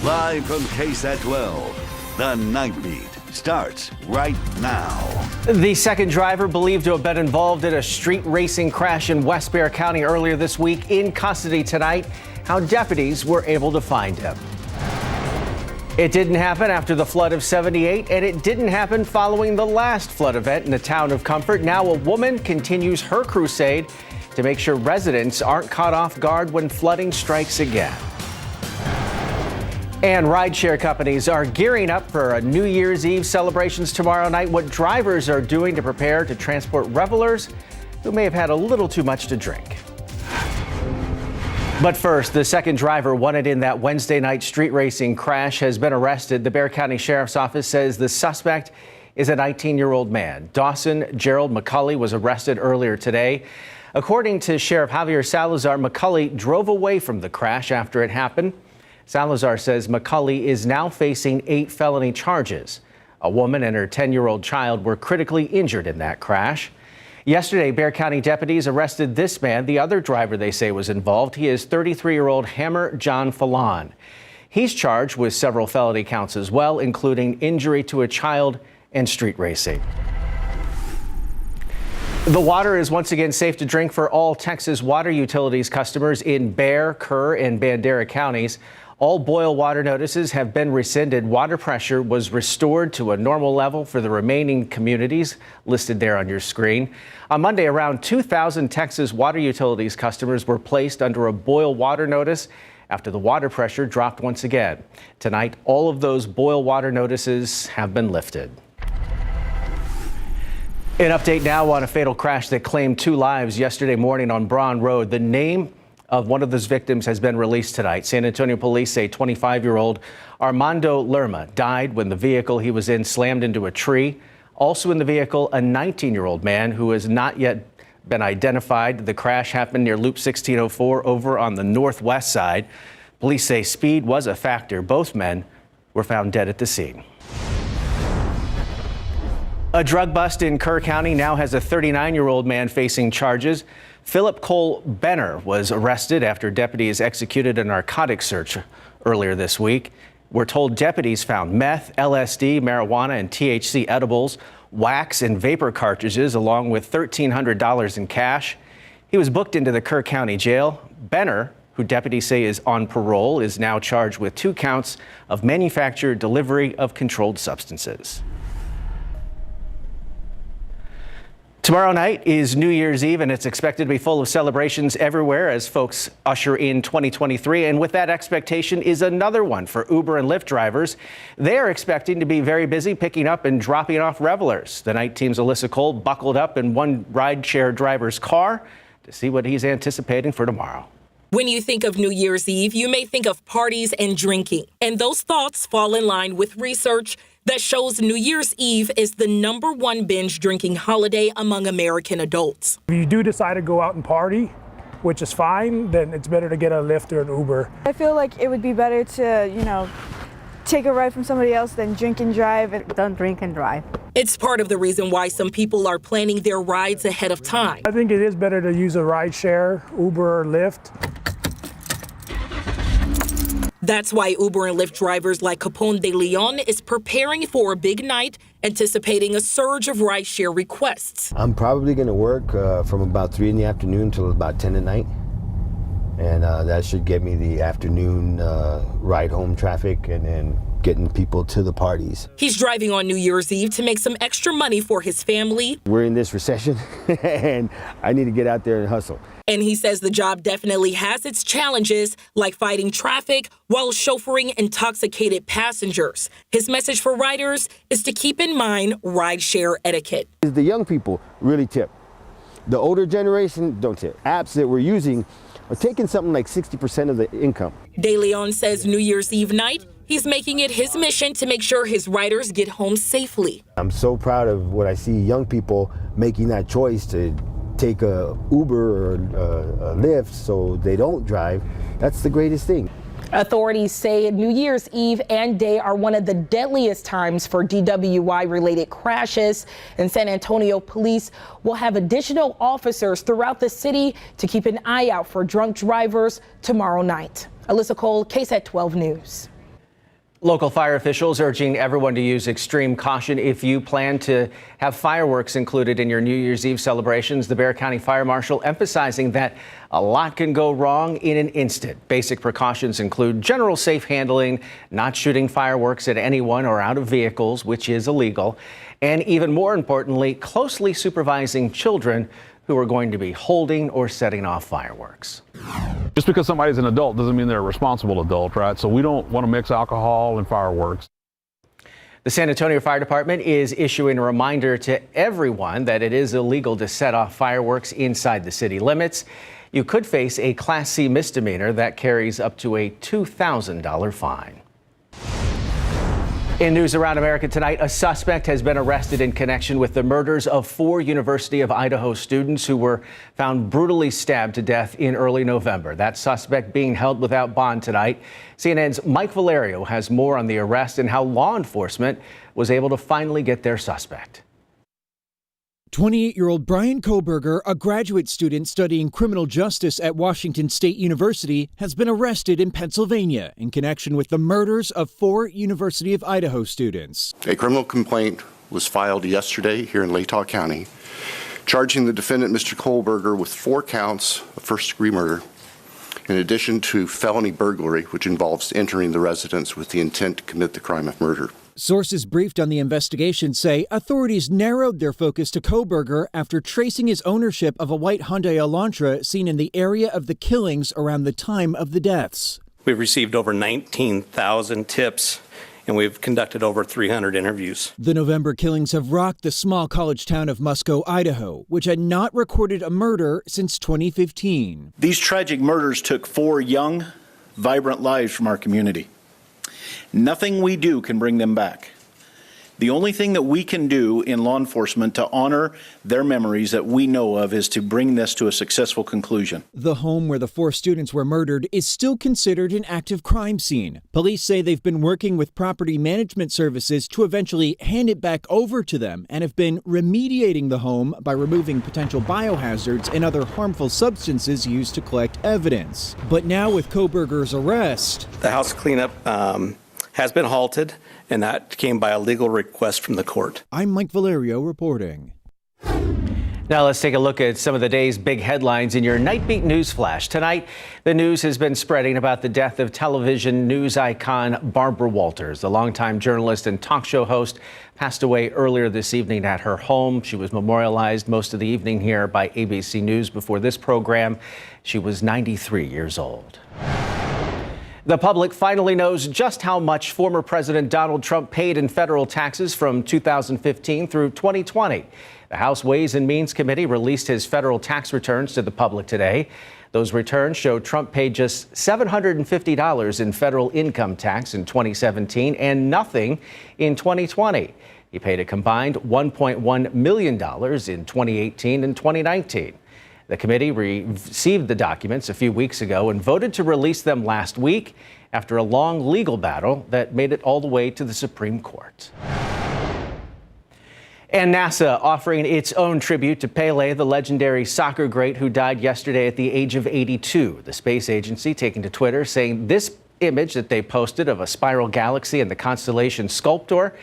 Live from KSAT 12, the Nightbeat starts right now. The second driver believed to have been involved in a street racing crash in West Bexar County earlier this week in custody tonight. How deputies were able to find him. It didn't happen after the flood of '78, and it didn't happen following the last flood event in the town of Comfort. Now a woman continues her crusade to make sure residents aren't caught off guard when flooding strikes again. And rideshare companies are gearing up for a New Year's Eve celebrations tomorrow night. What drivers are doing to prepare to transport revelers who may have had a little too much to drink. But first, the second driver wanted in that Wednesday night street racing crash has been arrested. The Bexar County Sheriff's Office says the suspect is a 19-year-old man. Dawson Gerald McCulley was arrested earlier today. According to Sheriff Javier Salazar, McCulley drove away from the crash after it happened. Salazar says McCulley is now facing 8 felony charges. A woman and her 10-year-old child were critically injured in that crash. Yesterday, Bexar County deputies arrested this man, the other driver they say was involved. He is 33-year-old Hammer John Fallon. He's charged with several felony counts as well, including injury to a child and street racing. The water is once again safe to drink for all Texas water utilities customers in Bexar, Kerr, and Bandera counties. All boil water notices have been rescinded. Water pressure was restored to a normal level for the remaining communities listed there on your screen. On Monday, around 2,000 Texas water utilities customers were placed under a boil water notice after the water pressure dropped once again. Tonight, all of those boil water notices have been lifted. An update now on a fatal crash that claimed 2 lives yesterday morning on Braun Road. The name of one of those victims has been released tonight. San Antonio police say 25-year-old Armando Lerma died when the vehicle he was in slammed into a tree. Also in the vehicle, a 19-year-old man who has not yet been identified. The crash happened near Loop 1604 over on the northwest side. Police say speed was a factor. Both men were found dead at the scene. A drug bust in Kerr County now has a 39-year-old man facing charges. Philip Cole Benner was arrested after deputies executed a narcotics search earlier this week. We're told deputies found meth, LSD, marijuana, and THC edibles, wax and vapor cartridges, along with $1,300 in cash. He was booked into the Kerr County Jail. Benner, who deputies say is on parole, is now charged with 2 counts of manufacture, delivery of controlled substances. Tomorrow night is New Year's Eve, and it's expected to be full of celebrations everywhere as folks usher in 2023. And with that expectation is another one for Uber and Lyft drivers. They are expecting to be very busy picking up and dropping off revelers. The night team's Alyssa Cole buckled up in one rideshare driver's car to see what he's anticipating for tomorrow. When you think of New Year's Eve, you may think of parties and drinking. And those thoughts fall in line with research that shows New Year's Eve is the #1 binge drinking holiday among American adults. If you do decide to go out and party, which is fine, then it's better to get a Lyft or an Uber. I feel like it would be better to, take a ride from somebody else than drink and drive. Don't drink and drive. It's part of the reason why some people are planning their rides ahead of time. I think it is better to use a ride share, Uber or Lyft. That's why Uber and Lyft drivers like Capone de Leon is preparing for a big night, anticipating a surge of rideshare requests. I'm probably going to work from about 3 in the afternoon till about 10 at night. And that should get me the afternoon ride home traffic and then getting people to the parties. He's driving on New Year's Eve to make some extra money for his family. We're in this recession and I need to get out there and hustle. And he says the job definitely has its challenges, like fighting traffic while chauffeuring intoxicated passengers. His message for riders is to keep in mind rideshare etiquette. The young people really tip. The older generation don't tip. Apps that we're using are taking something like 60% of the income. De Leon says New Year's Eve night, he's making it his mission to make sure his riders get home safely. I'm so proud of what I see young people making that choice to take a Uber or a Lyft so they don't drive. That's the greatest thing. Authorities say New Year's Eve and day are one of the deadliest times for DWI-related crashes, and San Antonio police will have additional officers throughout the city to keep an eye out for drunk drivers tomorrow night. Alyssa Cole, KSAT 12 News. Local fire officials urging everyone to use extreme caution if you plan to have fireworks included in your New Year's Eve celebrations. The Bexar County Fire Marshal emphasizing that a lot can go wrong in an instant. Basic precautions include general safe handling, not shooting fireworks at anyone or out of vehicles, which is illegal, and even more importantly, closely supervising children who are going to be holding or setting off fireworks. Just because somebody's an adult doesn't mean they're a responsible adult, right? So we don't want to mix alcohol and fireworks. The San Antonio Fire Department is issuing a reminder to everyone that it is illegal to set off fireworks inside the city limits. You could face a Class C misdemeanor that carries up to a $2,000 fine. In news around America tonight, a suspect has been arrested in connection with the murders of 4 University of Idaho students who were found brutally stabbed to death in early November. That suspect being held without bond tonight. CNN's Mike Valerio has more on the arrest and how law enforcement was able to finally get their suspect. 28-year-old Brian Koberger, a graduate student studying criminal justice at Washington State University, has been arrested in Pennsylvania in connection with the murders of 4 University of Idaho students. A criminal complaint was filed yesterday here in Latah County, charging the defendant, Mr. Koberger, with 4 counts of first-degree murder, in addition to felony burglary, which involves entering the residence with the intent to commit the crime of murder. Sources briefed on the investigation say authorities narrowed their focus to Koberger after tracing his ownership of a white Hyundai Elantra seen in the area of the killings around the time of the deaths. We've received over 19,000 tips, and we've conducted over 300 interviews. The November killings have rocked the small college town of Musco, Idaho, which had not recorded a murder since 2015. These tragic murders took 4 young, vibrant lives from our community. Nothing we do can bring them back. The only thing that we can do in law enforcement to honor their memories that we know of is to bring this to a successful conclusion. The home where the 4 students were murdered is still considered an active crime scene. Police say they've been working with property management services to eventually hand it back over to them and have been remediating the home by removing potential biohazards and other harmful substances used to collect evidence. But now with Koberger's arrest, The house cleanup has been halted, and that came by a legal request from the court. I'm Mike Valerio reporting. Now let's take a look at some of the day's big headlines in your Nightbeat News Flash. Tonight, the news has been spreading about the death of television news icon Barbara Walters. The longtime journalist and talk show host passed away earlier this evening at her home. She was memorialized most of the evening here by ABC News before this program. She was 93 years old. The public finally knows just how much former President Donald Trump paid in federal taxes from 2015 through 2020. The House Ways and Means Committee released his federal tax returns to the public today. Those returns show Trump paid just $750 in federal income tax in 2017 and nothing in 2020. He paid a combined $1.1 million in 2018 and 2019. The committee received the documents a few weeks ago and voted to release them last week after a long legal battle that made it all the way to the Supreme Court. And NASA offering its own tribute to Pele, the legendary soccer great who died yesterday at the age of 82. The space agency taking to Twitter saying this image that they posted of a spiral galaxy and the constellation Sculptor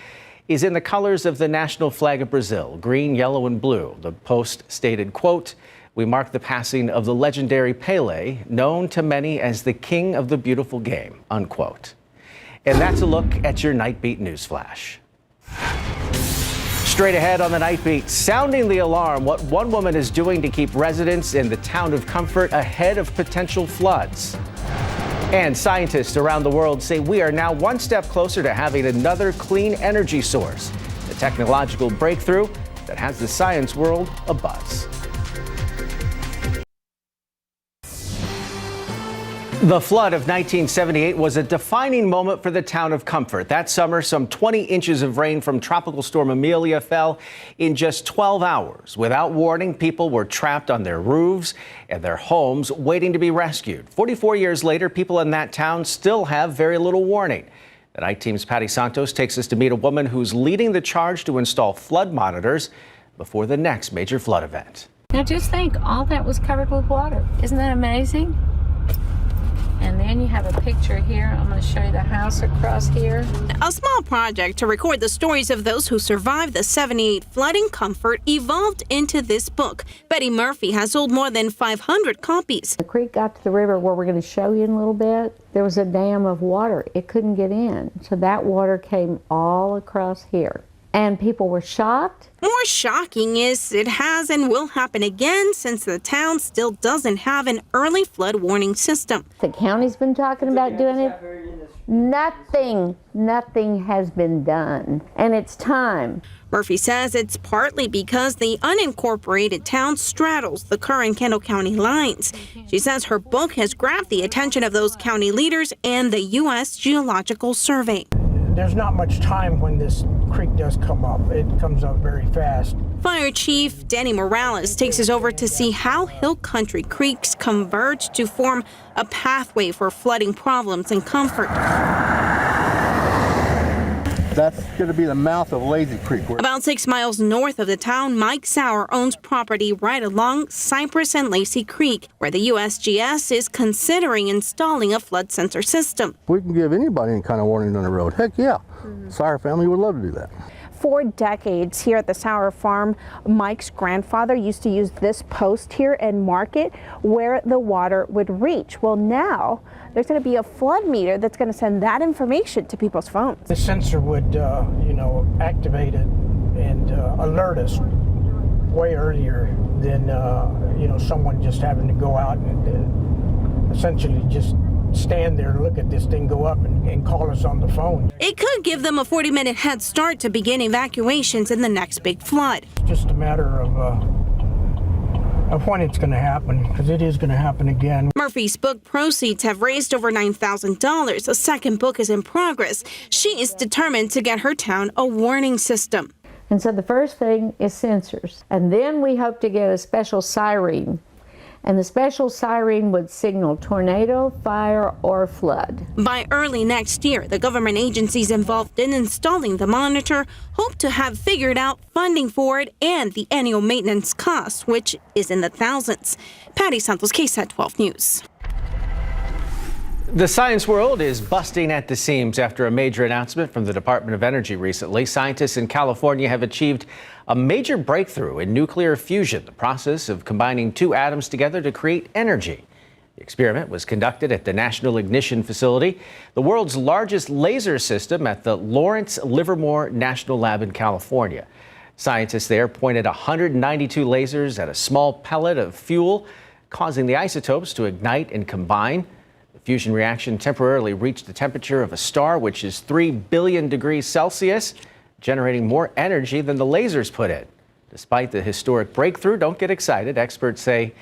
is in the colors of the national flag of Brazil, green, yellow, and blue. The post stated, quote, "We mark the passing of the legendary Pele, known to many as the king of the beautiful game," unquote. And that's a look at your Nightbeat News Flash. Straight ahead on the Nightbeat, sounding the alarm, what one woman is doing to keep residents in the town of Comfort ahead of potential floods. And scientists around the world say we are now one step closer to having another clean energy source, a technological breakthrough that has the science world abuzz. The flood of 1978 was a defining moment for the town of Comfort. That summer, some 20 inches of rain from Tropical Storm Amelia fell in just 12 hours. Without warning, people were trapped on their roofs and their homes waiting to be rescued. 44 years later, people in that town still have very little warning. The Night Team's Patty Santos takes us to meet a woman who's leading the charge to install flood monitors before the next major flood event. Now just think, all that was covered with water. Isn't that amazing? And then you have a picture here. I'm going to show you the house across here. A small project to record the stories of those who survived the 78 flood in comfort evolved into this book. Betty Murphy has sold more than 500 copies. The creek got to the river where we're going to show you in a little bit. There was a dam of water. It couldn't get in. So that water came all across here. And people were shocked. More shocking is it has and will happen again since the town still doesn't have an early flood warning system. The county's been talking about doing it. Nothing has been done. And it's time. Murphy says it's partly because the unincorporated town straddles the Kerr and Kendall County lines. She says her book has grabbed the attention of those county leaders and the U.S. Geological Survey. There's not much time when this creek does come up. It comes up very fast. Fire Chief Danny Morales takes us over to see how hill country creeks converge to form a pathway for flooding problems in Comfort. That's going to be the mouth of Lazy Creek. About 6 miles north of the town, Mike Sauer owns property right along Cypress and Lacey Creek, where the USGS is considering installing a flood sensor system. We can give anybody any kind of warning on the road. Heck yeah. Sauer family would love to do that. For decades here at the Sauer Farm, Mike's grandfather used to use this post here and mark it where the water would reach. Well, now there's going to be a flood meter that's going to send that information to people's phones. The sensor would, activate it and alert us way earlier than, someone just having to go out and essentially just stand there and look at this thing go up and call us on the phone. It could give them a 40-minute head start to begin evacuations in the next big flood. It's just a matter of when it's going to happen, because it is going to happen again. Murphy's book proceeds have raised over $9,000. A second book is in progress. She is determined to get her town a warning system. And so the first thing is sensors. And then we hope to get a special siren. And the special siren would signal tornado, fire, or flood. By early next year, the government agencies involved in installing the monitor hope to have figured out funding for it and the annual maintenance cost, which is in the thousands. Patty Santos, KSAT 12 News. The science world is busting at the seams after a major announcement from the Department of Energy recently. Scientists in California have achieved a major breakthrough in nuclear fusion, the process of combining two atoms together to create energy. The experiment was conducted at the National Ignition Facility, the world's largest laser system at the Lawrence Livermore National Lab in California. Scientists there pointed 192 lasers at a small pellet of fuel, causing the isotopes to ignite and combine. The fusion reaction temporarily reached the temperature of a star, which is 3 billion degrees Celsius, generating more energy than the lasers put in. Despite the historic breakthrough, don't get excited. Experts say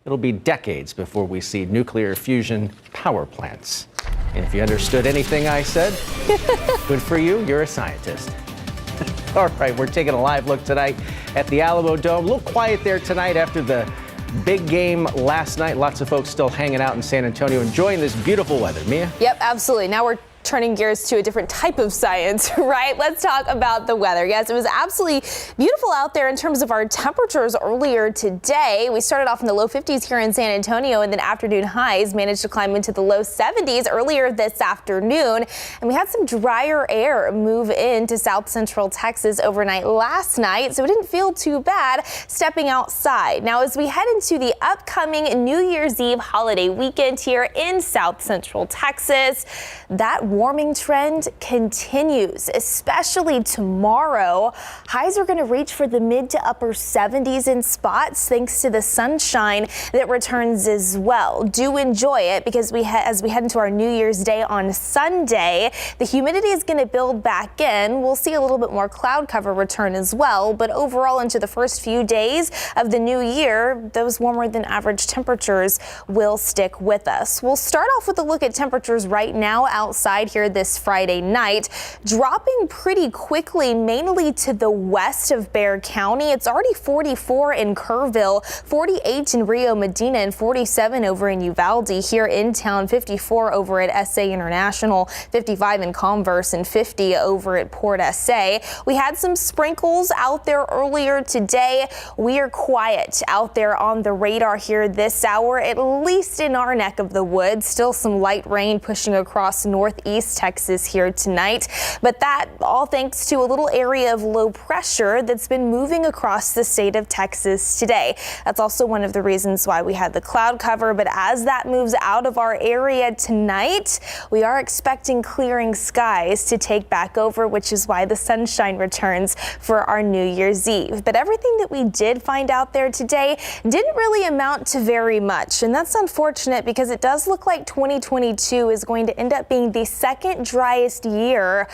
it'll be decades before we see nuclear fusion power plants. And if you understood anything I said, good for you, you're a scientist. All right, we're taking a live look tonight at the Alamo Dome. A little quiet there tonight after the big game last night. Lots of folks still hanging out in San Antonio, enjoying this beautiful weather. Mia? Yep, absolutely. Now we're turning gears to a different type of science, right? Let's talk about the weather. Yes, it was absolutely beautiful out there in terms of our temperatures earlier today. We started off in the low 50s here in San Antonio, and then afternoon highs managed to climb into the low 70s earlier this afternoon. And we had some drier air move into south central Texas overnight last night, so it didn't feel too bad stepping outside. Now, as we head into the upcoming New Year's Eve holiday weekend here in south central Texas, that warming trend continues, especially tomorrow. Highs are going to reach for the mid to upper 70s in spots thanks to the sunshine that returns as well. Do enjoy it, because as we head into our New Year's Day on Sunday, the humidity is going to build back in. We'll see a little bit more cloud cover return as well, but overall into the first few days of the new year, those warmer than average temperatures will stick with us. We'll start off with a look at temperatures right now outside outside here this Friday night, dropping pretty quickly, mainly to the west of Bexar County. It's already 44 in Kerrville, 48 in Rio Medina, and 47 over in Uvalde. Here in town, 54 over at SA International, 55 in Converse, and 50 over at Port SA. We had some sprinkles out there earlier today. We are quiet out there on the radar here this hour, at least in our neck of the woods. Still some light rain pushing across northeast Texas here tonight, but that all thanks to a little area of low pressure that's been moving across the state of Texas today. That's also one of the reasons why we had the cloud cover, but as that moves out of our area tonight, we are expecting clearing skies to take back over, which is why the sunshine returns for our New Year's Eve. But everything that we did find out there today didn't really amount to very much, and that's unfortunate because it does look like 2022 is going to end up being the second driest year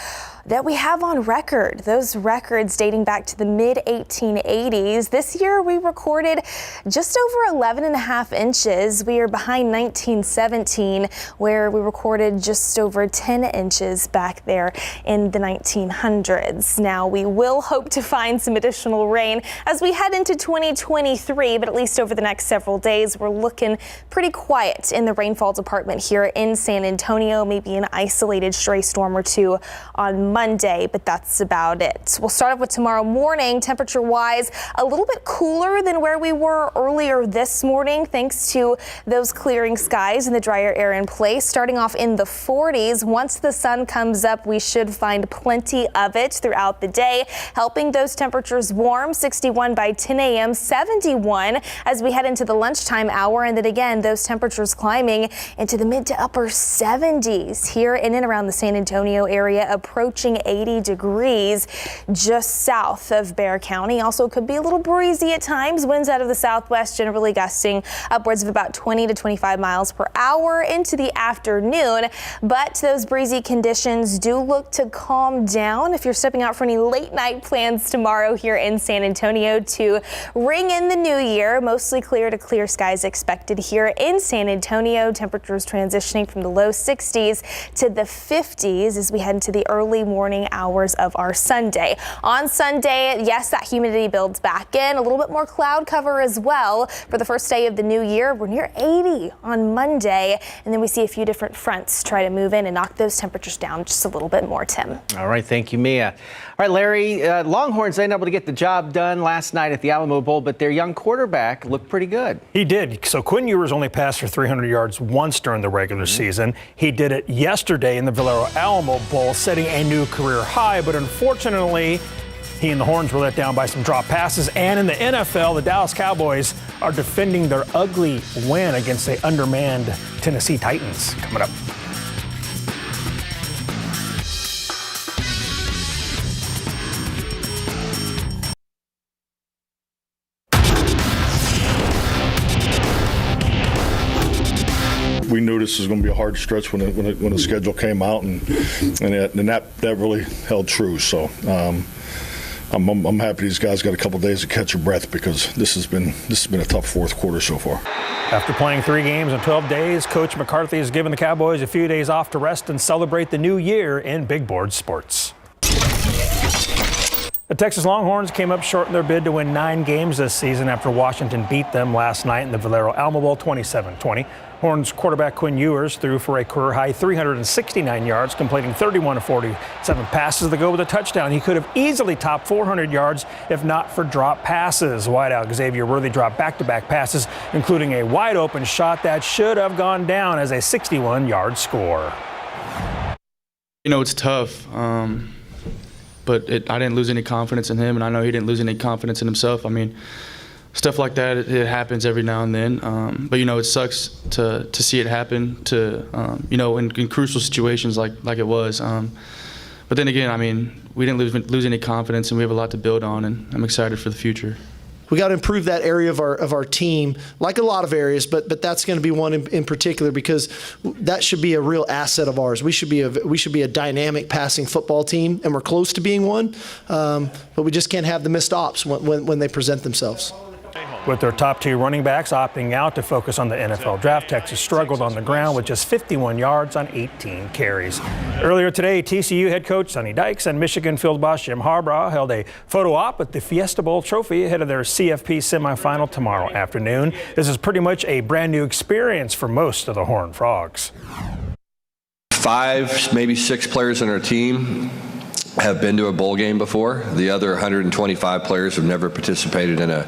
that we have on record. Those records dating back to the mid-1880s. This year we recorded just over 11.5 inches. We are behind 1917, where we recorded just over 10 inches back there in the 1900s. Now we will hope to find some additional rain as we head into 2023, but at least over the next several days, we're looking pretty quiet in the rainfall department here in San Antonio. Maybe an isolated stray storm or two on Monday, but that's about it. We'll start off with tomorrow morning. Temperature-wise, a little bit cooler than where we were earlier this morning, thanks to those clearing skies and the drier air in place. Starting off in the 40s. Once the sun comes up, we should find plenty of it throughout the day, helping those temperatures warm. 61 by 10 a.m., 71 as we head into the lunchtime hour, and then again, those temperatures climbing into the mid to upper 70s here in and around the San Antonio area, approaching 80 degrees just south of Bexar County. Also could be a little breezy at times. Winds out of the southwest generally gusting upwards of about 20 to 25 miles per hour into the afternoon. But those breezy conditions do look to calm down if you're stepping out for any late night plans tomorrow here in San Antonio to ring in the new year. Mostly clear to clear skies expected here in San Antonio. Temperatures transitioning from the low 60s to the 50s as we head into the early morning hours of our Sunday. On Sunday, yes, that humidity builds back in. A little bit more cloud cover as well for the first day of the new year. We're near 80 on Monday, and then we see a few different fronts try to move in and knock those temperatures down just a little bit more, Tim. All right, thank you, Mia. All right, Larry, Longhorns ain't able to get the job done last night at the Alamo Bowl, but their young quarterback looked pretty good. He did. So Quinn Ewers only passed for 300 yards once during the regular season. He did it yesterday in the Valero Alamo Bowl, setting a new career high, but unfortunately, he and the Horns were let down by some drop passes. And in the NFL, the Dallas Cowboys are defending their ugly win against the undermanned Tennessee Titans. Coming up. We knew this was going to be a hard stretch when the schedule came out, and that really held true. So I'm happy these guys got a couple days to catch their breath, because this has been a tough fourth quarter so far. After playing 3 games in 12 days, Coach McCarthy has given the Cowboys a few days off to rest and celebrate the new year in big board sports. The Texas Longhorns came up short in their bid to win 9 games this season after Washington beat them last night in the Valero Alamo Bowl 27-20. Horns quarterback Quinn Ewers threw for a career-high 369 yards, completing 31 of 47 passes to go with a touchdown. He could have easily topped 400 yards if not for drop passes. Wideout Xavier Worthy dropped back-to-back passes, including a wide-open shot that should have gone down as a 61-yard score. You know, it's tough, but I didn't lose any confidence in him, and I know he didn't lose any confidence in himself. I mean, stuff like that, it happens every now and then. But, you know, it sucks to see it happen you know, in crucial situations like it was. But then again, I mean, we didn't lose any confidence, and we have a lot to build on, and I'm excited for the future. We got to improve that area of our team, like a lot of areas, but that's going to be one in particular, because that should be a real asset of ours. We should be a dynamic passing football team, and we're close to being one, but we just can't have the missed ops when they present themselves. With their top 2 running backs opting out to focus on the NFL draft, Texas struggled on the ground with just 51 yards on 18 carries. Earlier today, TCU head coach Sonny Dykes and Michigan field boss Jim Harbaugh held a photo op with the Fiesta Bowl trophy ahead of their CFP semifinal tomorrow afternoon. This is pretty much a brand new experience for most of the Horned Frogs. 5, maybe 6 players on our team have been to a bowl game before. The other 125 players have never participated in a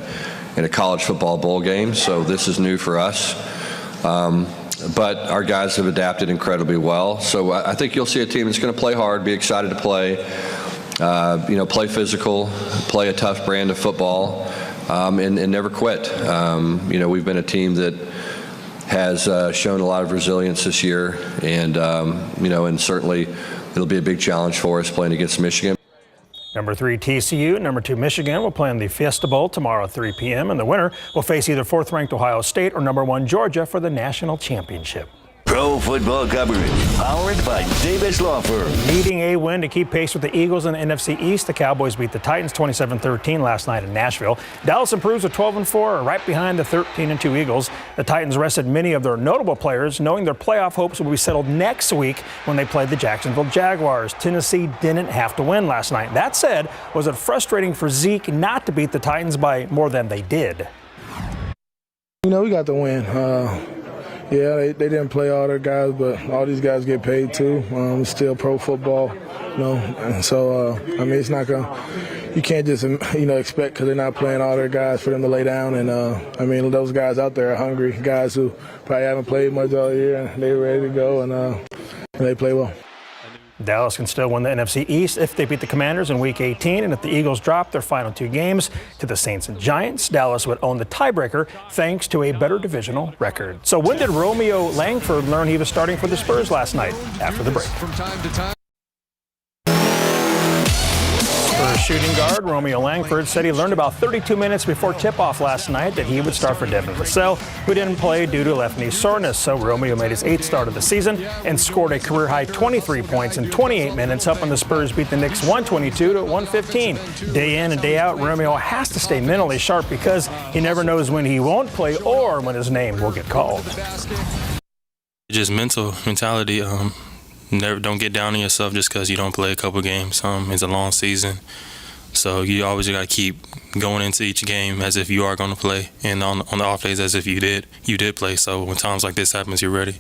college football bowl game, so this is new for us. But our guys have adapted incredibly well. So I think you'll see a team that's going to play hard, be excited to play, play physical, play a tough brand of football, and never quit. We've been a team that has shown a lot of resilience this year, and certainly it'll be a big challenge for us playing against Michigan. Number 3 TCU, number 2 Michigan will play in the Fiesta Bowl tomorrow at 3 p.m. and the winner will face either 4th-ranked Ohio State or number 1 Georgia for the national championship. Pro football coverage, powered by Davis Law Firm. Needing a win to keep pace with the Eagles in the NFC East, the Cowboys beat the Titans 27-13 last night in Nashville. Dallas improves to 12-4, right behind the 13-2 Eagles. The Titans rested many of their notable players, knowing their playoff hopes will be settled next week when they play the Jacksonville Jaguars. Tennessee didn't have to win last night. That said, was it frustrating for Zeke not to beat the Titans by more than they did? We got the win. Yeah, they didn't play all their guys, but all these guys get paid too. It's still pro football, and so it's not you can't just expect because they're not playing all their guys for them to lay down. And those guys out there are hungry guys who probably haven't played much all year, and they're ready to go and they play well. Dallas can still win the NFC East if they beat the Commanders in Week 18, and if the Eagles drop their final 2 games to the Saints and Giants, Dallas would own the tiebreaker thanks to a better divisional record. So when did Romeo Langford learn he was starting for the Spurs last night? After the break. From time to time. Spurs shooting guard Romeo Langford said he learned about 32 minutes before tip-off last night that he would start for Devin Vassell, who didn't play due to left knee soreness. So Romeo made his 8th start of the season and scored a career-high 23 points in 28 minutes, helping the Spurs beat the Knicks 122-115. Day in and day out, Romeo has to stay mentally sharp because he never knows when he won't play or when his name will get called. Just mentality. Don't get down on yourself just because you don't play a couple games. It's a long season, so you always got to keep going into each game as if you are going to play, and on the off days as if you did play. So when times like this happens, you're ready.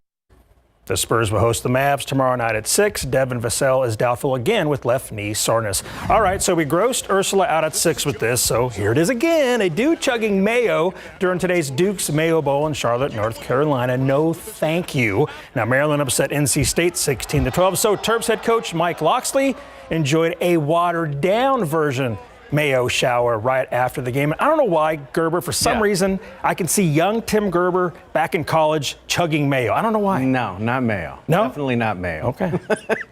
The Spurs will host the Mavs tomorrow night at 6. Devin Vassell is doubtful again with left knee soreness. All right, so we grossed Ursula out at 6 with this, so here it is again. A dude chugging mayo during today's Duke's Mayo Bowl in Charlotte, North Carolina. No thank you. Now, Maryland upset NC State 16-12, so Terps head coach Mike Loxley enjoyed a watered-down version Mayo shower right after the game. I don't know why, Gerber, for some reason, I can see young Tim Gerber back in college chugging mayo. I don't know why. No, not mayo. No? Definitely not mayo. Okay.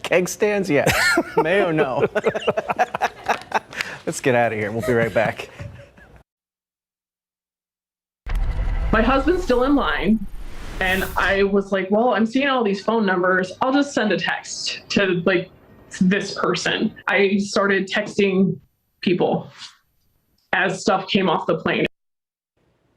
Keg stands, yes. Mayo, no. Let's get out of here. We'll be right back. My husband's still in line, and I was like, well, I'm seeing all these phone numbers. I'll just send a text to, this person. I started texting people as stuff came off the plane.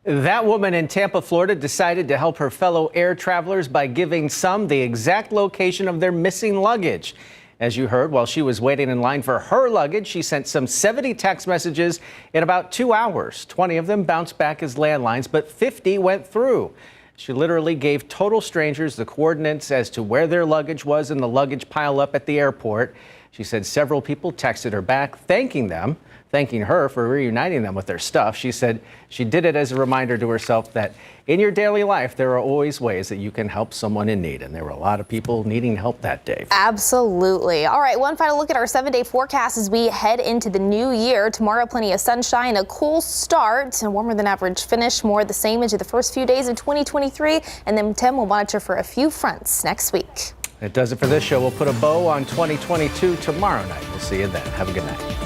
That woman in Tampa, Florida, decided to help her fellow air travelers by giving some the exact location of their missing luggage. As you heard, while she was waiting in line for her luggage, she sent some 70 text messages in about 2 hours. 20 of them bounced back as landlines, but 50 went through. She literally gave total strangers the coordinates as to where their luggage was in the luggage pile-up at the airport. She said several people texted her back, thanking her for reuniting them with their stuff. She said she did it as a reminder to herself that in your daily life, there are always ways that you can help someone in need. And there were a lot of people needing help that day. Absolutely. All right, one final look at our 7-day forecast as we head into the new year. Tomorrow, plenty of sunshine, a cool start, a warmer than average finish, more the same into the first few days of 2023. And then Tim will monitor for a few fronts next week. That does it for this show. We'll put a bow on 2022 tomorrow night. We'll see you then. Have a good night.